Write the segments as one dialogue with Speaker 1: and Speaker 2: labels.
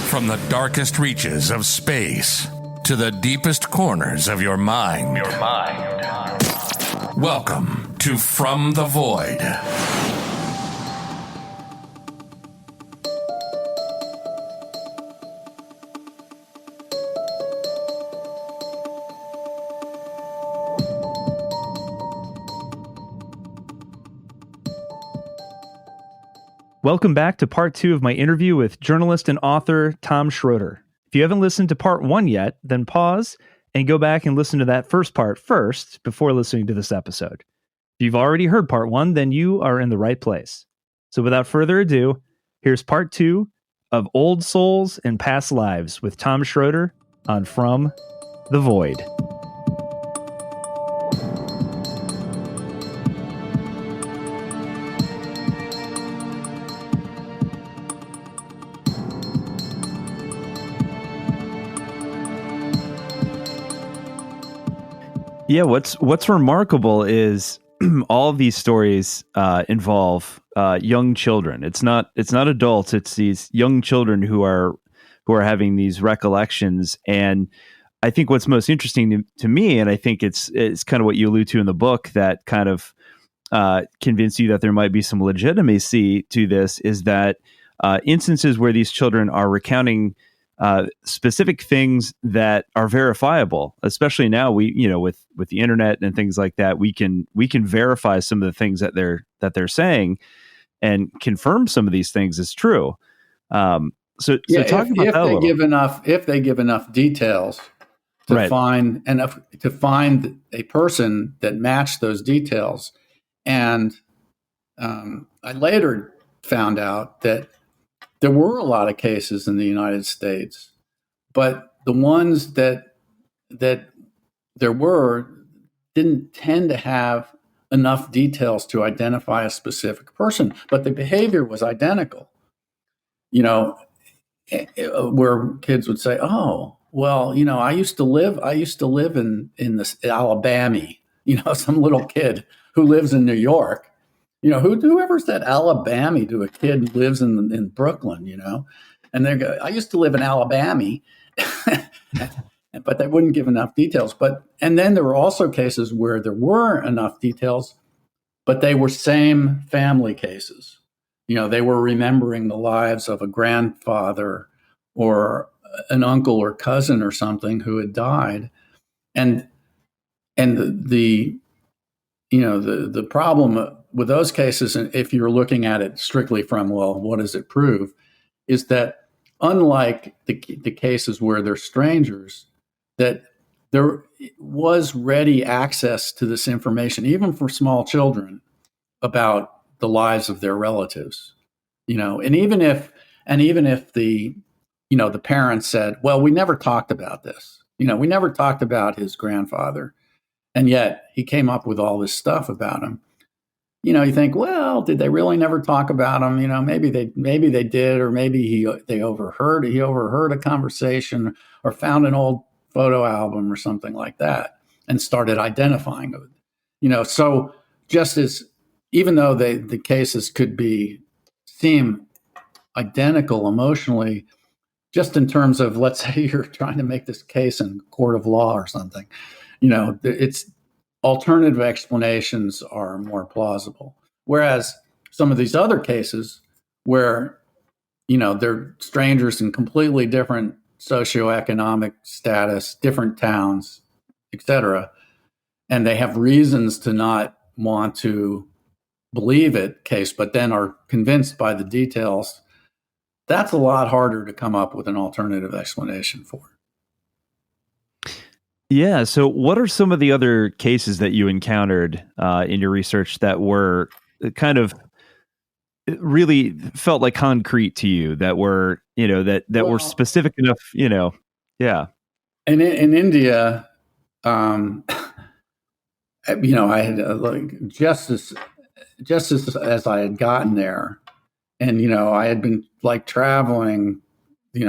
Speaker 1: From the darkest reaches of space to the deepest corners of your mind. Welcome to From the Void.
Speaker 2: Welcome back to part 2 of my interview with journalist and author Tom Shroder. If you haven't listened to part 1 yet, then pause and go back and listen to that first part first before listening to this episode. If you've already heard part 1, then you are in the right place. So without further ado, here's part 2 of Old Souls and Past Lives with Tom Shroder on From the Void. Yeah, what's remarkable is all of these stories involve young children. It's not adults. It's these young children who are having these recollections. And I think what's most interesting to me, and I think it's kind of what you allude to in the book that kind of convinced you that there might be some legitimacy to this, is that instances where these children are recounting specific things that are verifiable, especially now with the internet and things like that, we can verify some of the things that they're saying and confirm some of these things as true. So talk about that a little.
Speaker 3: If they give enough details to find a person that matched those details. And I later found out that there were a lot of cases in the United States, but the ones that there were didn't tend to have enough details to identify a specific person, but the behavior was identical. Where kids would say, "Oh, well, I used to live in this Alabama," some little kid who lives in New York. Whoever said Alabama to a kid who lives in Brooklyn, and they go, "I used to live in Alabama," but they wouldn't give enough details. And then there were also cases where there were enough details, but they were same family cases. They were remembering the lives of a grandfather or an uncle or cousin or something who had died, and the problem with those cases, and if you're looking at it strictly from, well, what does it prove, is that unlike the cases where they're strangers, that there was ready access to this information, even for small children, about the lives of their relatives. And even if the parents said, "Well, we never talked about this. We never talked about his grandfather," and yet he came up with all this stuff about him. You think, well, did they really never talk about him? Maybe they did, or maybe they overheard a conversation or found an old photo album or something like that and started identifying it. So just as, even though the cases could seem identical emotionally, just in terms of, let's say you're trying to make this case in court of law or something, it's alternative explanations are more plausible. Whereas some of these other cases where, they're strangers in completely different socioeconomic status, different towns, etc., and they have reasons to not want to believe it case, but then are convinced by the details, that's a lot harder to come up with an alternative explanation for.
Speaker 2: Yeah. So what are some of the other cases that you encountered in your research that were kind of really felt like concrete to you, that were, were specific enough, Yeah.
Speaker 3: And in India, I had just as I had gotten there, and, I had been traveling,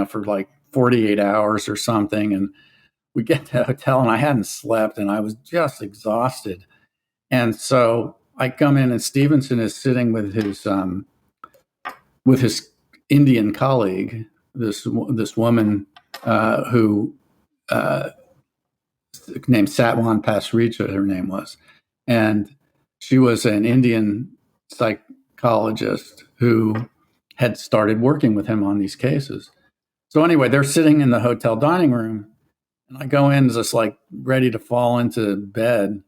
Speaker 3: for 48 hours or something. And we get to the hotel and I hadn't slept and I was just exhausted. And so I come in and Stevenson is sitting with his Indian colleague, this woman who named Satwan Pasricha, her name was, and she was an Indian psychologist who had started working with him on these cases. So anyway, they're sitting in the hotel dining room, and I go in just like ready to fall into bed,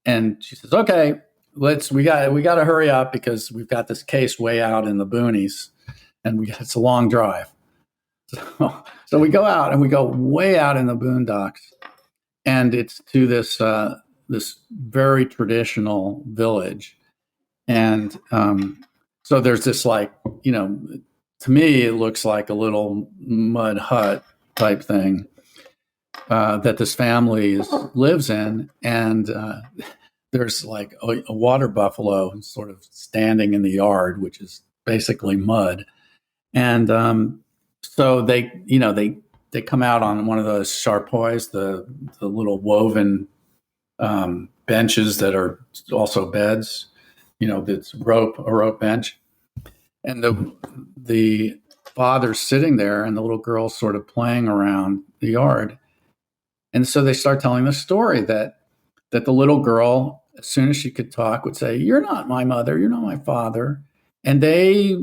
Speaker 3: and she says, "Okay, we got to hurry up because we've got this case way out in the boonies, and it's a long drive." So we go out, and we go way out in the boondocks, and it's to this very traditional village, and so there's this to me it looks like a little mud hut type thing that this family lives in, and there's like a water buffalo sort of standing in the yard, which is basically mud, and so they come out on one of those charpoys, the little woven benches that are also beds, that's a rope bench, and the father's sitting there, and the little girl's sort of playing around the yard, and so they start telling the story that the little girl, as soon as she could talk, would say, "You're not my mother, you're not my father," and they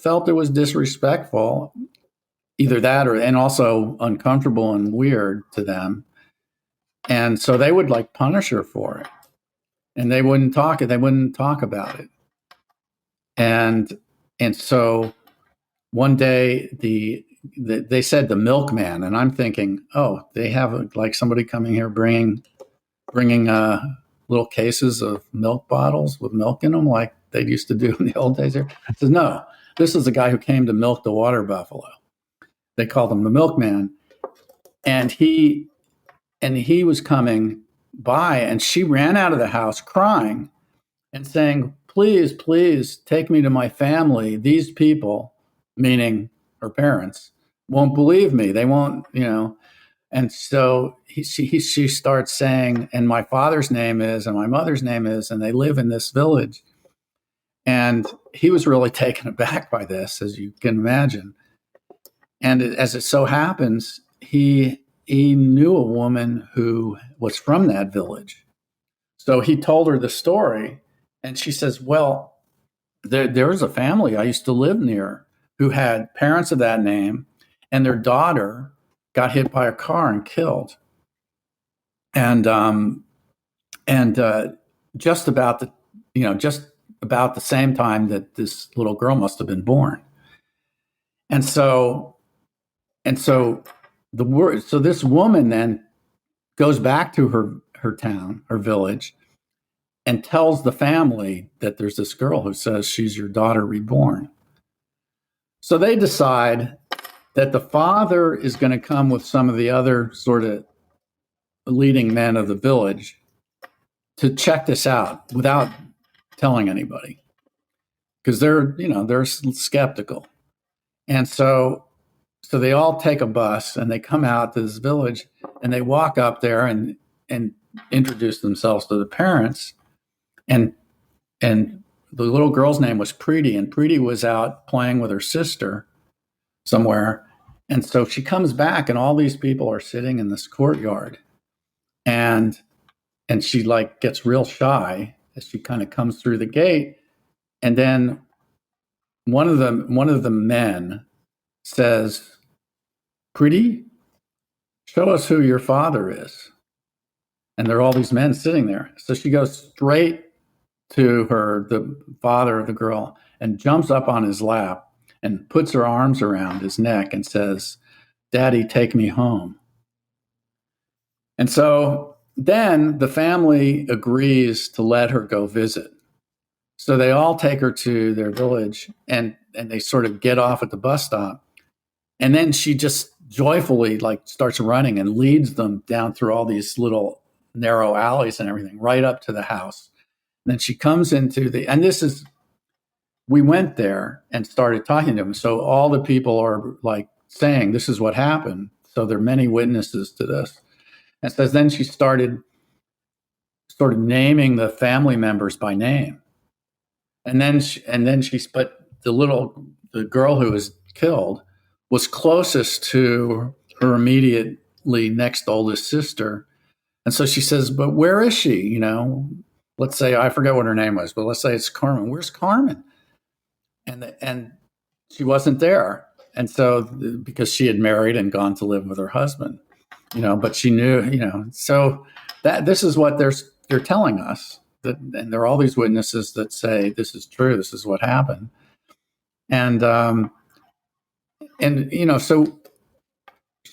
Speaker 3: felt it was disrespectful. Either that and also uncomfortable and weird to them. And so they would like punish her for it. And they wouldn't talk about it. And so one day they said the milkman, and I'm thinking, oh, they have like somebody coming here bringing little cases of milk bottles with milk in them like they used to do in the old days here. I said, no, this is the guy who came to milk the water buffalo. They called him the milkman, and he was coming by, and she ran out of the house crying and saying, "Please, please take me to my family. These people," meaning her parents, "won't believe me. They won't, And so she starts saying, "And my father's name is, and my mother's name is, and they live in this village." And he was really taken aback by this, as you can imagine. And as it so happens, he knew a woman who was from that village. So he told her the story, and she says, "Well, there's a family I used to live near who had parents of that name, and their daughter got hit by a car and killed. And just about the same time that this little girl must have been born. And so this woman then goes back to her town, her village, and tells the family that there's this girl who says she's your daughter reborn. So they decide that the father is going to come with some of the other sort of leading men of the village to check this out without telling anybody, because they're skeptical. And so they all take a bus and they come out to this village, and they walk up there and introduce themselves to the parents. And the little girl's name was Preeti, and Preeti was out playing with her sister somewhere. And so she comes back, and all these people are sitting in this courtyard, and she like gets real shy as she kind of comes through the gate. And then one of the men says, "Preeti, show us who your father is." And there are all these men sitting there. So she goes straight to the father of the girl, and jumps up on his lap and puts her arms around his neck and says, "Daddy, take me home." And so then the family agrees to let her go visit. So they all take her to their village, and they sort of get off at the bus stop. And then she just joyfully like starts running and leads them down through all these little narrow alleys and everything right up to the house. And then she comes we went there and started talking to them. So all the people are like saying, this is what happened. So there are many witnesses to this. And so then she started sort of naming the family members by name. But the girl who was killed was closest to her immediately next oldest sister. And so she says, but where is she? You know, let's say, I forget what her name was, but let's say it's Carmen. Where's Carmen? And she wasn't there. And so, because she had married and gone to live with her husband, you know, but she knew, you know, so that this is what they're telling us. That, and there are all these witnesses that say this is true. This is what happened. And you know, so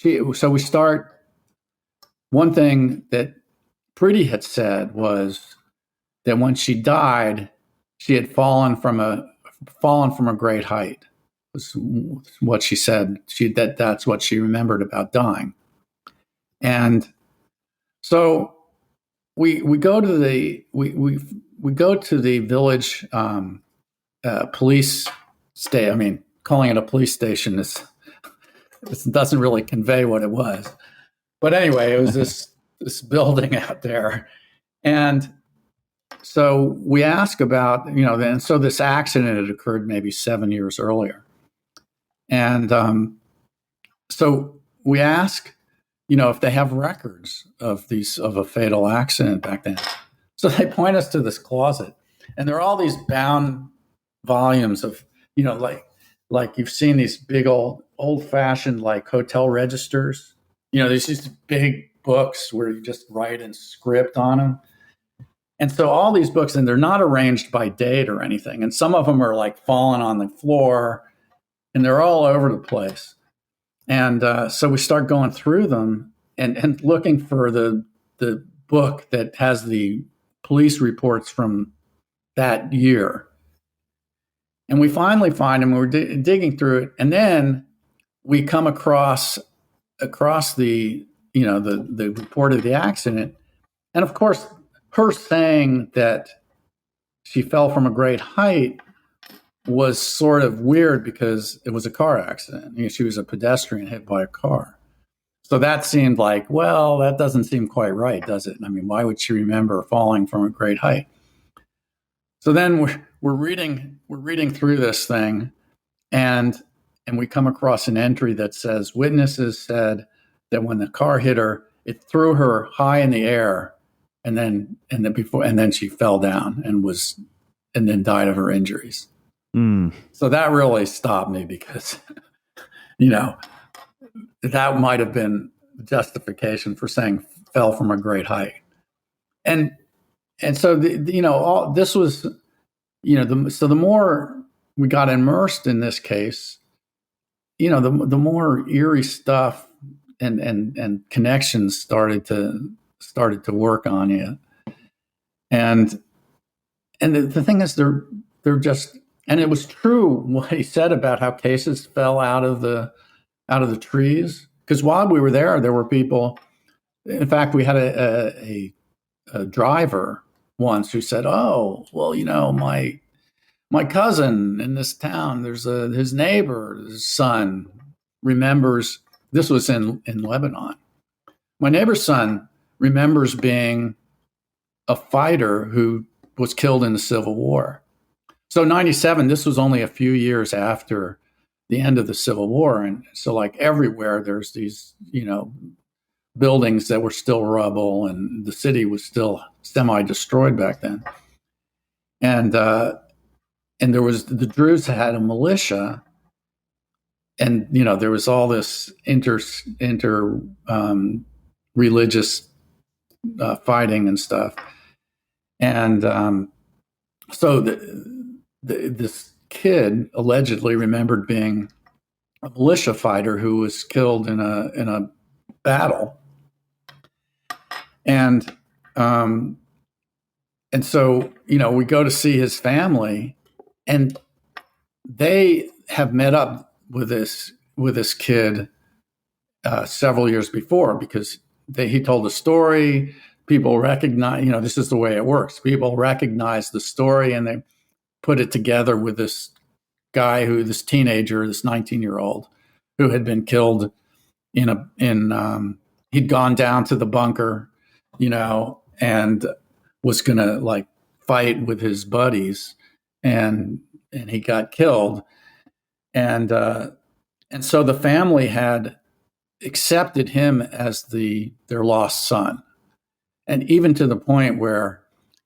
Speaker 3: we start. One thing that Brigid had said was that when she died, she had fallen from a great height. Was what she said. That's what she remembered about dying. And so we go to the we go to the village police station. I mean, calling it a police station doesn't really convey what it was. But anyway, it was this building out there. And so we ask about, you know, and so this accident had occurred maybe 7 years earlier. And so we ask, you know, if they have records of a fatal accident back then. So they point us to this closet, and there are all these bound volumes of, you know, like you've seen these big old-fashioned like hotel registers. You know, there's these big books where you just write in script on them. And so all these books, and they're not arranged by date or anything. And some of them are like falling on the floor, and they're all over the place. And so we start going through them and looking for the book that has the police reports from that year. And we finally find them. We're digging through it, and then we come across the, you know, the report of the accident. And of course, her saying that she fell from a great height was sort of weird because it was a car accident. You know, she was a pedestrian hit by a car. So that seemed like, well, that doesn't seem quite right, does it? I mean, why would she remember falling from a great height? So then we're reading through this thing, and we come across an entry that says witnesses said that when the car hit her, it threw her high in the air, and then she fell down and then died of her injuries. So that really stopped me because, you know, that might have been justification for saying fell from a great height. And so, you know, all this was, you know, so the more we got immersed in this case, you know, the more eerie stuff and connections started to work on you. And the thing is, they're just, and it was true what he said about how cases fell out of the trees. Because while we were there were people. In fact, we had a driver once who said, "Oh, well, you know, my cousin in this town, there's his neighbor, his son remembers." This was in Lebanon. My neighbor's son remembers being a fighter who was killed in the Civil War. So 97, this was only a few years after the end of the Civil War. And so like everywhere, there's these, you know, buildings that were still rubble, and the city was still semi-destroyed back then. And there was, the Druze had a militia, and, you know, there was all this religious fighting and stuff. And so this kid allegedly remembered being a militia fighter who was killed in a battle. And so, you know, we go to see his family, and they have met up with this kid several years before, because he told a story. People recognize, you know, this is the way it works. People recognize the story, and they put it together with this guy this teenager, this 19-year-old, who had been killed he'd gone down to the bunker, you know, and was going to like fight with his buddies, and he got killed. And And so the family had accepted him as their lost son. And even to the point where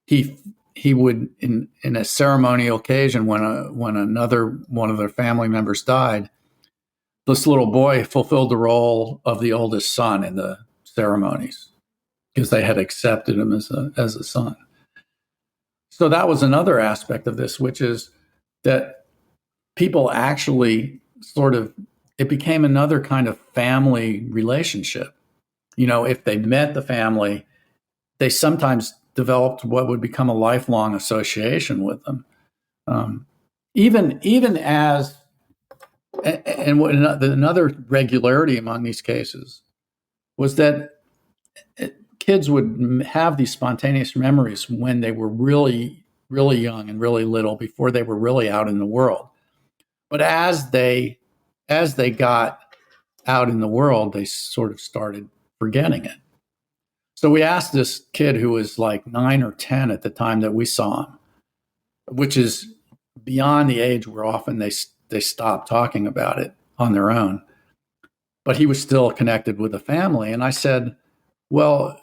Speaker 3: he would, in a ceremonial occasion when another one of their family members died, this little boy fulfilled the role of the oldest son in the ceremonies because they had accepted him as a son. So that was another aspect of this, which is that people actually it became another kind of family relationship. If they met the family, they sometimes developed what would become a lifelong association with them. Even as, and another regularity among these cases was that kids would have these spontaneous memories when they were really, really young and really little, before they were really out in the world. But as they got out in the world, they sort of started forgetting it. So we asked this kid who was like 9 or 10 at the time that we saw him, which is beyond the age where often they stop talking about it on their own. But he was still connected with the family. And I said, well,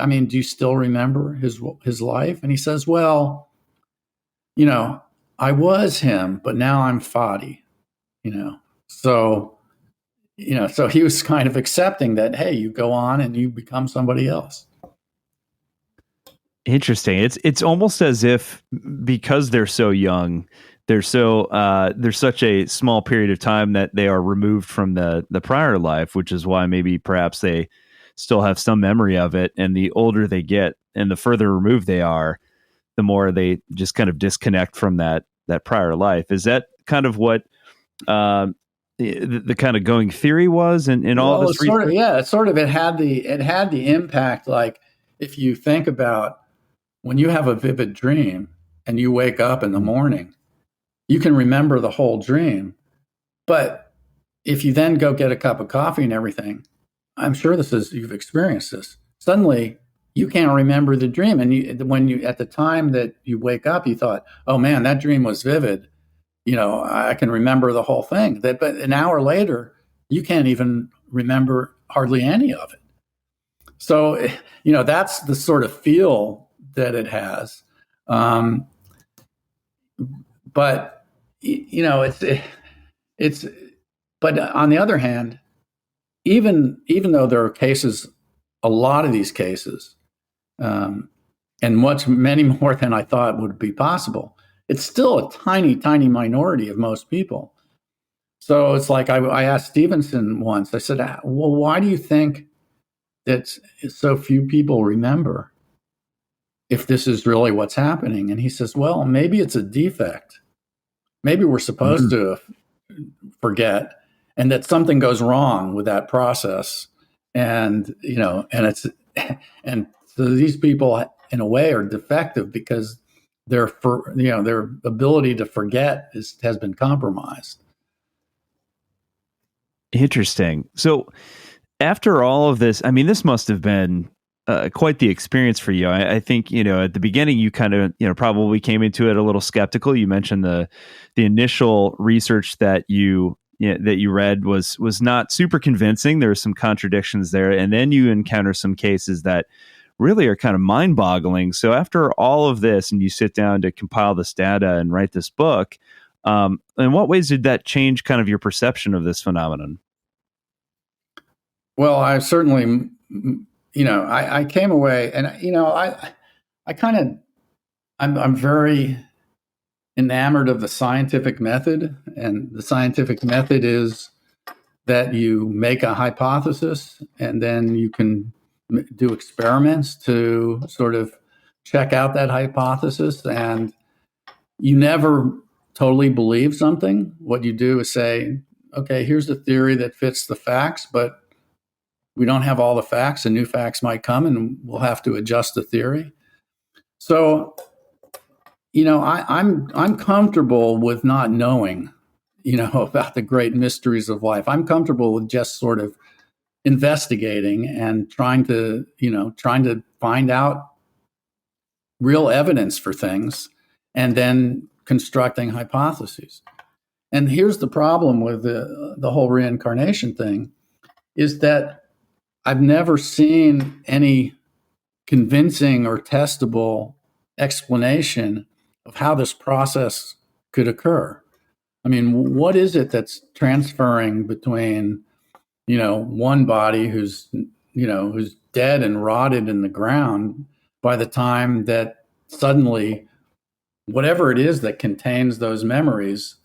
Speaker 3: I mean, do you still remember his life? And he says, well, I was him, but now I'm Fadi, So he was kind of accepting that, hey, you go on and you become somebody else.
Speaker 2: Interesting. It's almost as if, because they're so young, there's such a small period of time that they are removed from the prior life, which is why maybe perhaps they still have some memory of it. And the older they get and the further removed they are, the more they just kind of disconnect from that prior life. Is that kind of what the kind of going theory was in all this research?
Speaker 3: It had the impact. Like, if you think about when you have a vivid dream and you wake up in the morning, you can remember the whole dream. But if you then go get a cup of coffee and everything, I'm sure you've experienced this. Suddenly you can't remember the dream. And when you, at the time that you wake up, you thought, oh man, that dream was vivid. I can remember the whole thing. But an hour later, you can't even remember hardly any of it. So, that's the sort of feel that it has. But but on the other hand, even though there are cases, a lot of these cases, and many more than I thought would be possible, it's still a tiny, tiny minority of most people. So it's like I asked Stevenson once, I said, well, why do you think that so few people remember if this is really what's happening? And he says, well, maybe it's a defect. Maybe we're supposed to forget, and that something goes wrong with that process. And, and so these people in a way are defective because their ability to forget has been compromised.
Speaker 2: Interesting. So after all of this, I mean, this must have been quite the experience for you. I think, at the beginning, you kind of, probably came into it a little skeptical. You mentioned the initial research that you read was not super convincing. There were some contradictions there. And then you encounter some cases that really are kind of mind-boggling. So after all of this, and you sit down to compile this data and write this book, in what ways did that change kind of your perception of this phenomenon?
Speaker 3: Well, I certainly, I came away and, I'm very enamored of the scientific method. And the scientific method is that you make a hypothesis and then you can do experiments to sort of check out that hypothesis. And you never totally believe something. What you do is say, okay, here's the theory that fits the facts, but we don't have all the facts, and new facts might come and we'll have to adjust the theory. So, I'm comfortable with not knowing, about the great mysteries of life. I'm comfortable with just sort of investigating and trying to find out real evidence for things and then constructing hypotheses. And here's the problem with the whole reincarnation thing, is that I've never seen any convincing or testable explanation of how this process could occur. I mean, what is it that's transferring between, one body who's dead and rotted in the ground by the time that suddenly whatever it is that contains those memories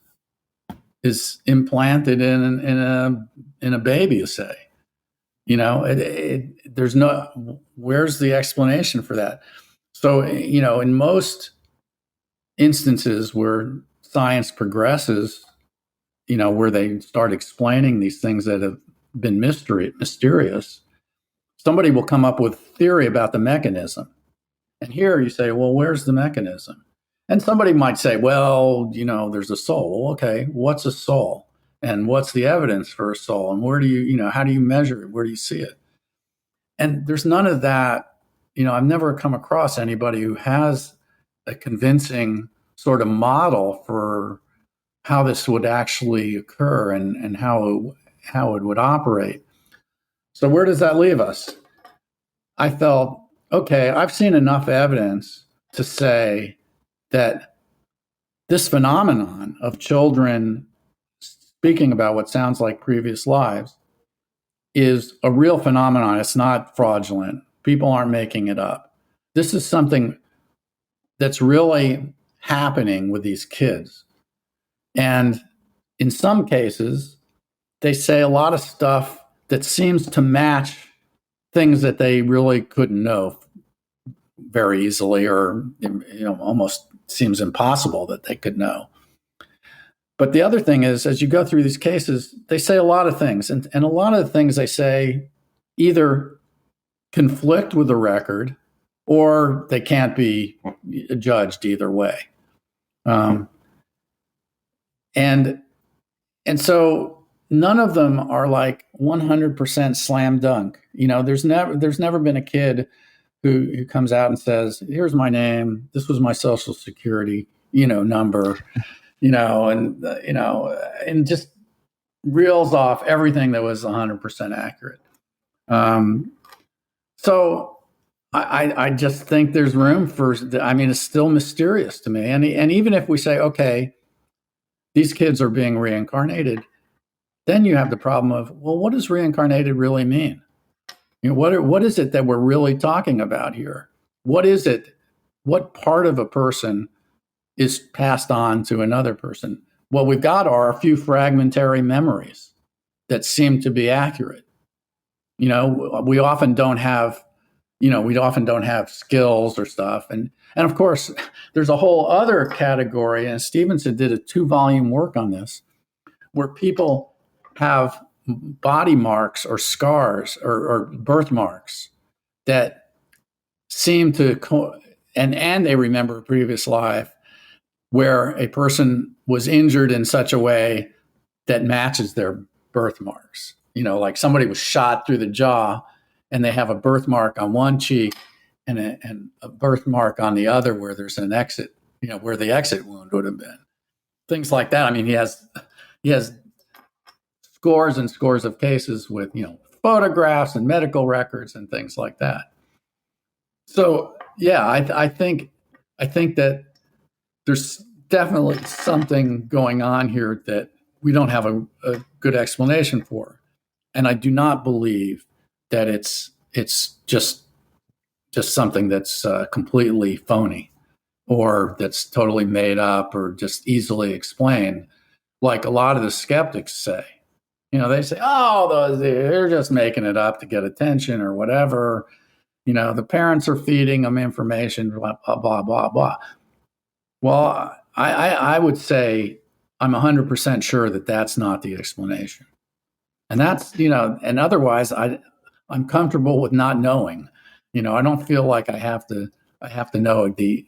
Speaker 3: is implanted in a baby, say. There's no, where's the explanation for that? So, in most instances where science progresses, where they start explaining these things that have been mysterious, somebody will come up with a theory about the mechanism. And here you say, well, where's the mechanism? And somebody might say, well, there's a soul. Well, okay, what's a soul? And what's the evidence for a soul? And where do you, how do you measure it? Where do you see it? And there's none of that. I've never come across anybody who has a convincing sort of model for how this would actually occur and how it would operate. So where does that leave us? I felt, okay, I've seen enough evidence to say that this phenomenon of children speaking about what sounds like previous lives is a real phenomenon. It's not fraudulent. People aren't making it up. This is something that's really happening with these kids. And in some cases, they say a lot of stuff that seems to match things that they really couldn't know very easily, or almost seems impossible that they could know. But the other thing is, as you go through these cases, they say a lot of things. And a lot of the things they say either conflict with the record or they can't be judged either way. And so none of them are like 100% slam dunk. There's never been a kid who comes out and says, here's my name, this was my social security, number, and just reels off everything that was 100% accurate. So I just think there's room for, it's still mysterious to me. And even if we say, okay, these kids are being reincarnated, then you have the problem of, well, what does reincarnated really mean? What is it that we're really talking about here? What is it? What part of a person is passed on to another person? What we've got are a few fragmentary memories that seem to be accurate. We often don't have skills or stuff. And of course, there's a whole other category, and Stevenson did a 2-volume work on this, where people have body marks or scars or birthmarks that seem to, and they remember a previous life where a person was injured in such a way that matches their birthmarks. Like somebody was shot through the jaw and they have a birthmark on one cheek and a birthmark on the other where there's an exit, where the exit wound would have been. Things like that. He has scores and scores of cases with, photographs and medical records and things like that. So, yeah, I think that there's definitely something going on here that we don't have a good explanation for. And I do not believe that it's just something that's completely phony or that's totally made up or just easily explained, like a lot of the skeptics say. They say, oh, they're just making it up to get attention or whatever. The parents are feeding them information, blah, blah, blah, blah, blah. Well, I would say I'm 100% sure that that's not the explanation. And that's, and otherwise I'm comfortable with not knowing. I don't feel like I have to know the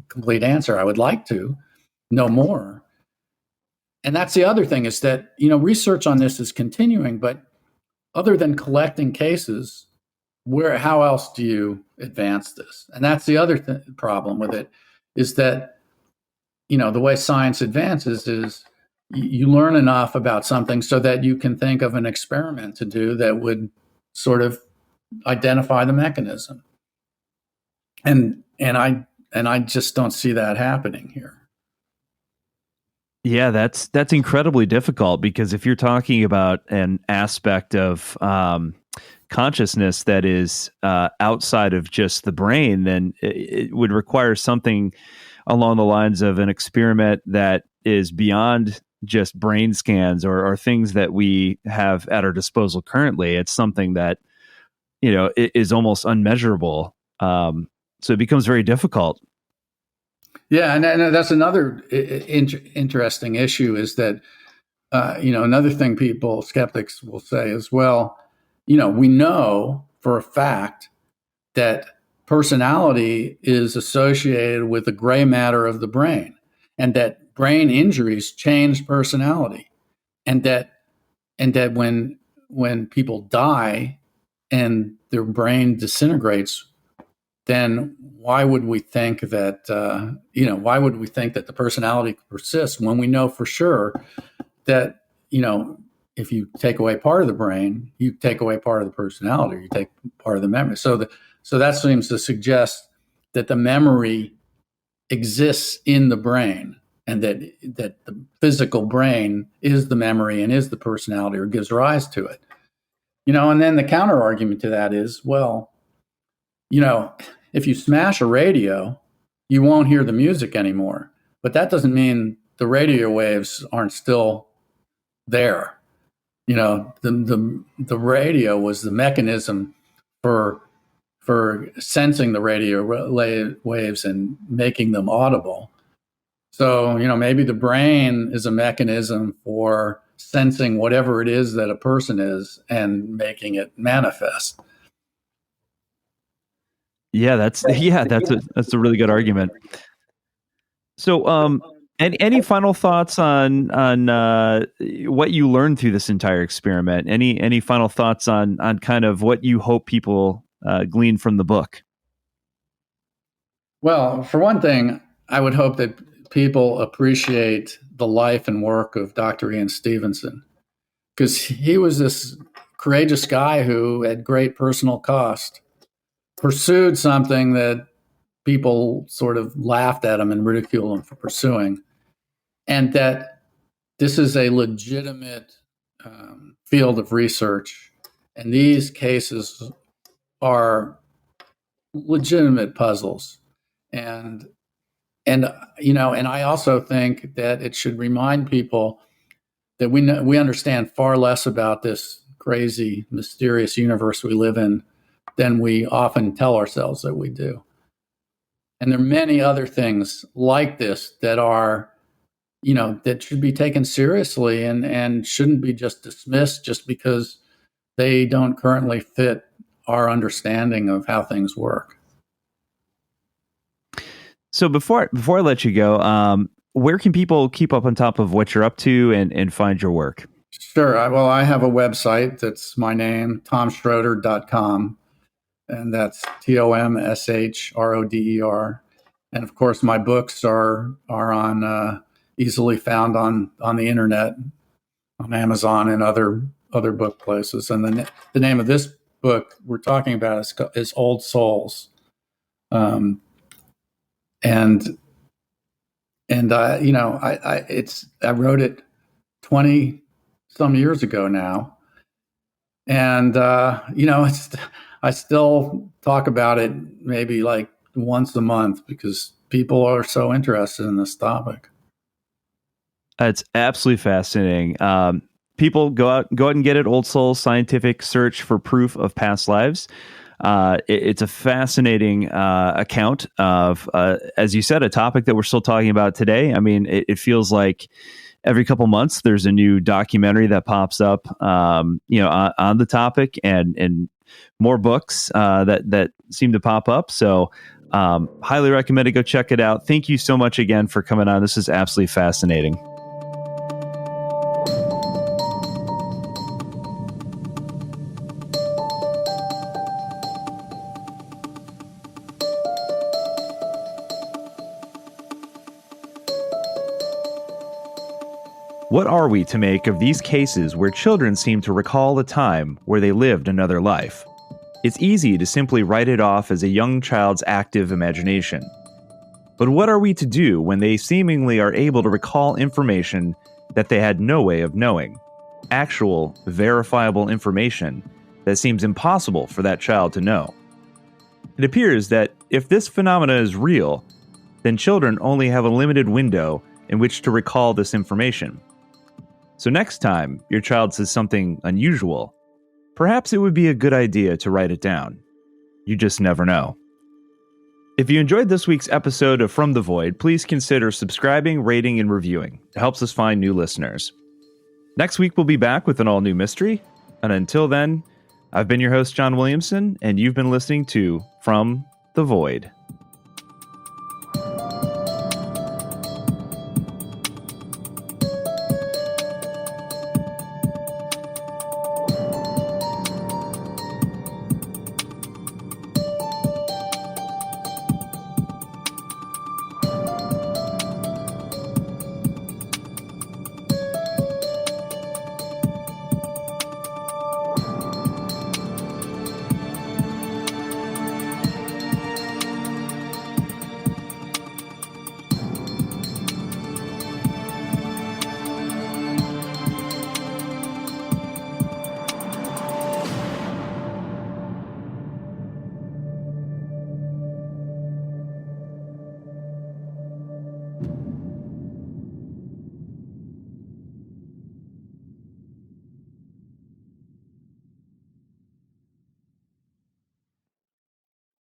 Speaker 3: complete answer. I would like to know more. And that's the other thing is that, research on this is continuing, but other than collecting cases, how else do you advance this? And that's the other problem with it is that, the way science advances is, you learn enough about something so that you can think of an experiment to do that would sort of identify the mechanism. And I just don't see that happening here.
Speaker 2: Yeah, that's incredibly difficult, because if you're talking about an aspect of consciousness that is outside of just the brain, then it would require something along the lines of an experiment that is beyond just brain scans or things that we have at our disposal currently. It's something that, is almost unmeasurable. So it becomes very difficult.
Speaker 3: Yeah, and that's another interesting issue, is that another thing skeptics will say is, well, we know for a fact that personality is associated with the gray matter of the brain, and that brain injuries change personality, and that when people die and their brain disintegrates, then why would we think that the personality persists, when we know for sure that if you take away part of the brain, you take away part of the personality, or you take part of the memory. So that seems to suggest that the memory exists in the brain, and that the physical brain is the memory and is the personality, or gives rise to it. And then the counter argument to that is, well, if you smash a radio, you won't hear the music anymore. But that doesn't mean the radio waves aren't still there. The radio was the mechanism for sensing the radio waves and making them audible. So, maybe the brain is a mechanism for sensing whatever it is that a person is and making it manifest.
Speaker 2: Yeah, that's a really good argument. So, any final thoughts on what you learned through this entire experiment? Any final thoughts on kind of what you hope people glean from the book?
Speaker 3: Well, for one thing, I would hope that people appreciate the life and work of Dr. Ian Stevenson, because he was this courageous guy who, at great personal cost, pursued something that people sort of laughed at him and ridiculed him for pursuing, and that this is a legitimate field of research, and these cases are legitimate puzzles. And I also think that it should remind people that we understand far less about this crazy, mysterious universe we live in than we often tell ourselves that we do. And there are many other things like this that are, that should be taken seriously and shouldn't be just dismissed just because they don't currently fit our understanding of how things work.
Speaker 2: So before I let you go, where can people keep up on top of what you're up to and find your work?
Speaker 3: Sure. I have a website that's my name, tomshroder.com. And that's TOMSHRODER. And of course, my books are on easily found on the internet, on Amazon and other book places. And the name of this book we're talking about is Old Souls. I wrote it 20 some years ago now, and I still talk about it maybe like once a month because people are so interested in this topic.
Speaker 2: It's absolutely fascinating. People go out and get it. Old Souls: Scientific Search for Proof of Past Lives. It's a fascinating account of, as you said, a topic that we're still talking about today. I mean, it feels like every couple months there's a new documentary that pops up, on the topic, and more books that seem to pop up. So highly recommend it. Go check it out. Thank you so much again for coming on. This is absolutely fascinating. What are we to make of these cases where children seem to recall a time where they lived another life? It's easy to simply write it off as a young child's active imagination. But what are we to do when they seemingly are able to recall information that they had no way of knowing? Actual, verifiable information that seems impossible for that child to know. It appears that if this phenomena is real, then children only have a limited window in which to recall this information. So next time your child says something unusual, perhaps it would be a good idea to write it down. You just never know. If you enjoyed this week's episode of From the Void, please consider subscribing, rating, and reviewing. It helps us find new listeners. Next week we'll be back with an all-new mystery, and until then, I've been your host, John Williamson, and you've been listening to From the Void.